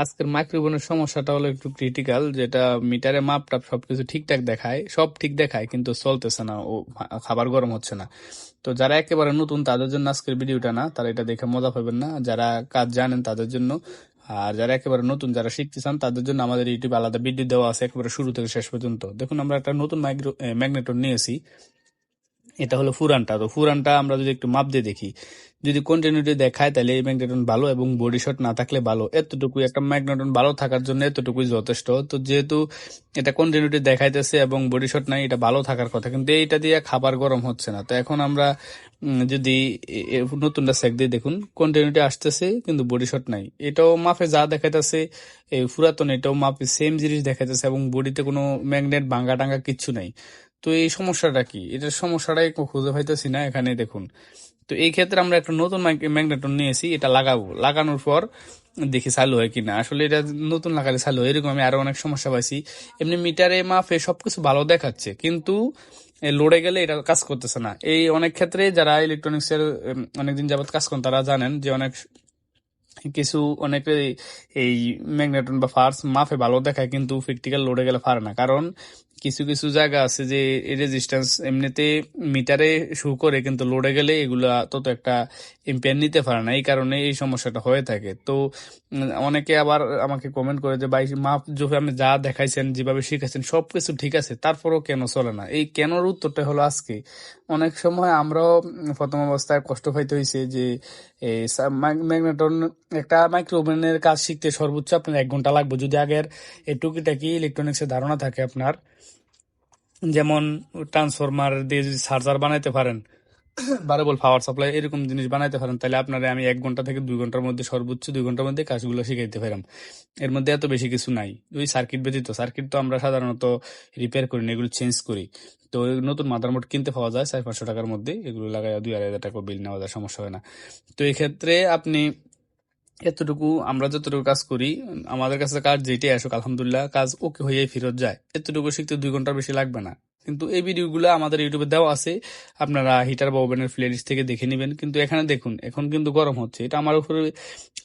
আজকের মাইক্রোফোনের সমস্যাটা হলো একটু ক্রিটিক্যাল, যেটা মিটারে মাপটাপ সবকিছু ঠিকঠাক দেখায়, সব ঠিক দেখায়, কিন্তু চলতেছে না, ও খাবার গরম হচ্ছে না। তো যারা একেবারে নতুন তাদের জন্য আজকের ভিডিওটা না, তারা এটা দেখে মজা পাবেন না। যারা কাজ জানেন তাদের জন্য, আর যারা একেবারে নতুন, যারা শিখতে চান তাদের জন্য আমাদের ইউটিউবে আলাদা ভিডিও দেওয়া আছে একেবারে শুরু থেকে শেষ পর্যন্ত। দেখুন, আমরা একটা নতুন ম্যাগনেটন নিয়েছি। এটা হলো ফুরানটা। তো ফুরানটা আমরা যদি একটু মাপ দিয়ে দেখি, যদি কন্টিনিউটি দেখায় তাহলে এই ম্যাগনেটন ভালো, এবং বডি শট না থাকলে ভালো। এতটুকু একটা ম্যাগনেটন ভালো থাকার জন্য এতটুকুই যথেষ্ট। তো যেহেতু এটা কন্টিনিউটি দেখাইতেছে এবং বডি শট নাই, এটা ভালো থাকার কথা, কিন্তু এইটা দিয়ে খাবার গরম হচ্ছে না। তো এখন আমরা যদি নতুনটা সেক দিয়ে দেখুন, কন্টিনিউটি আসতেছে কিন্তু বডি শট নাই। এটাও মাপে যা দেখাইতেছে, এই পুরাতন এটাও মাপে সেম জিনিস দেখাইতেছে, এবং বডিতে কোনো ম্যাগনেট ভাঙ্গা টাঙ্গা কিচ্ছু নাই। তো এই সমস্যাটা কি? এটার সমস্যাটাই খুঁজে পাইতেছি না। এখানে দেখুন, তো এই ক্ষেত্রে আমরা একটা নতুন ম্যাগনেটন নিয়েছি, এটা লাগাবো। লাগানোর পর দেখি চালু হয় কিনা। আসলে এটা নতুন লাগালে চালু হয়, এরকম আমি আরো অনেক সমস্যা পাইছি। এমনি মিটারে মাপে সবকিছু ভালো দেখাচ্ছে, কিন্তু লোডে গেলে এটা কাজ করতেছে না। এই অনেক ক্ষেত্রে যারা ইলেকট্রনিক্স এর অনেকদিন যাবত কাজ করেন তারা জানেন যে অনেকে এই ম্যাগনেটন বা ফার্স মাপে ভালো দেখায়, কিন্তু প্র্যাকটিক্যাল লোডে গেলে পারে না। কারণ কিছু কিছু জায়গা আছে যে রেজিস্ট্যান্স এমনিতে মিটারে শো করে, কিন্তু লোডে গেলে এগুলা তত একটা এম্পিয়ার নিতে পারে না। এই কারণে এই সমস্যাটা হয়ে থাকে। তো অনেকে আবার আমাকে কমেন্ট করে যে, ভাই মাপ যখন আপনি যা দেখাইছেন, যেভাবে শিখাইছেন সবকিছু ঠিক আছে, তারপরেও কেন চলে না? এই কেনর উত্তরটা হলো আজকে। অনেক সময় আমরাও প্রথম অবস্থায় কষ্ট পাইতে হয়েছে যে এই ম্যাগনেটন একটা মাইক্রো ওভেনের কাজ শিখতে সর্বোচ্চ আপনার 1 ঘন্টা লাগবে, যদি আগের এই টুকিটাকি ইলেকট্রনিক্স এর ধারণা থাকে আপনার। যেমন ট্রান্সফরমার দিয়ে যদি চার্জার বানাইতে পারেন, ভ্যারিয়েবল পাওয়ার সাপ্লাই এরকম জিনিস বানাইতে পারেন, তাহলে আপনারা আমি 1 ঘন্টা থেকে 2 ঘন্টার মধ্যে, সর্বোচ্চ 2 ঘন্টার মধ্যে কাজগুলো শিখাইতে পারাম। এর মধ্যে এত বেশি কিছু নাই। ওই সার্কিট ব্যতীত, সার্কিট তো আমরা সাধারণত রিপেয়ার করি না, এগুলো চেঞ্জ করি। তো নতুন মাদারবোর্ড কিনতে পাওয়া যায় 400-500 টাকার মধ্যে, এগুলো লাগাই 2-2,500 টাকা বিল নেওয়া যায়, সমস্যা হয় না। তো এই ক্ষেত্রে আপনি এতটুকু, আমরা যতটুকু কাজ করি, আমাদের কাছে কাজ যেটাই আসুক আলহামদুলিল্লাহ কাজ ওকে হয়ে ফেরত যায়। এতটুকু শিখতে 2 ঘন্টার বেশি লাগবে না। কিন্তু এই ভিডিওগুলো আমাদের ইউটিউবে দেওয়া আছে, আপনারা হিটার বা ওভেনের প্লেলিস্ট থেকে দেখে নেবেন। কিন্তু এখানে দেখুন, এখন কিন্তু গরম হচ্ছে। এটা আমার উপরে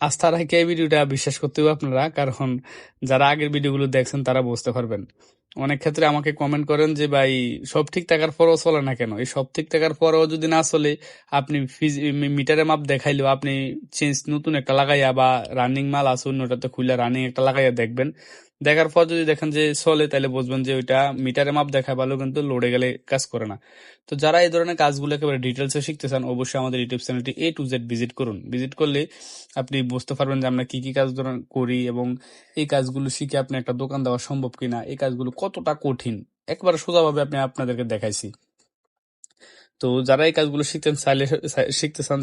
আস্থা রেখে এই ভিডিওটা বিশ্বাস করতে হবে আপনারা, কারণ যারা আগের ভিডিওগুলো দেখছেন তারা বুঝতে পারবেন। অনেক ক্ষেত্রে আমাকে কমেন্ট করেন যে, ভাই সব ঠিক থাকার পরেও চলে না কেন? এই সব ঠিক থাকার পরেও যদি না চলে, আপনি মিটারে মাপ দেখাইলেও আপনি চেঞ্জ নতুন একটা লাগাইয়া, বা রানিং মাল আছে অন্যটাতে খুলে রানিং একটা লাগাইয়া দেখবেন। দেখার পর যদি দেখেন যে চলে, তাহলে বুঝবেন যে ওইটা মিটারে মাপ দেখায় ভালো, কিন্তু লোডে গেলে কাজ করে না। তো যারা এই ধরনের কাজগুলো একেবারে ডিটেলসে শিখতে চান, অবশ্যই আমাদের ইউটিউব চ্যানেলটি A to Z ভিজিট করুন। ভিজিট করলে আপনি বুঝতে পারবেন যে আমরা কি কি কাজ করি, এবং এই কাজগুলো শিখে আপনি একটা দোকান দেওয়া সম্ভব কিনা, এই কাজগুলো কতটা কঠিন একেবারে সোজাভাবে আপনি আপনাদেরকে দেখাইছি। তো যারা এই কাজগুলো শিখতে চান,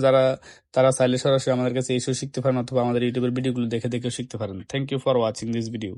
তারা চাইলে সরাসরি আমাদের কাছে এসেও শিখতে পারেন, অথবা আমাদের ইউটিউবের ভিডিওগুলো দেখে দেখেও শিখতে পারেন। Thank you for watching this video.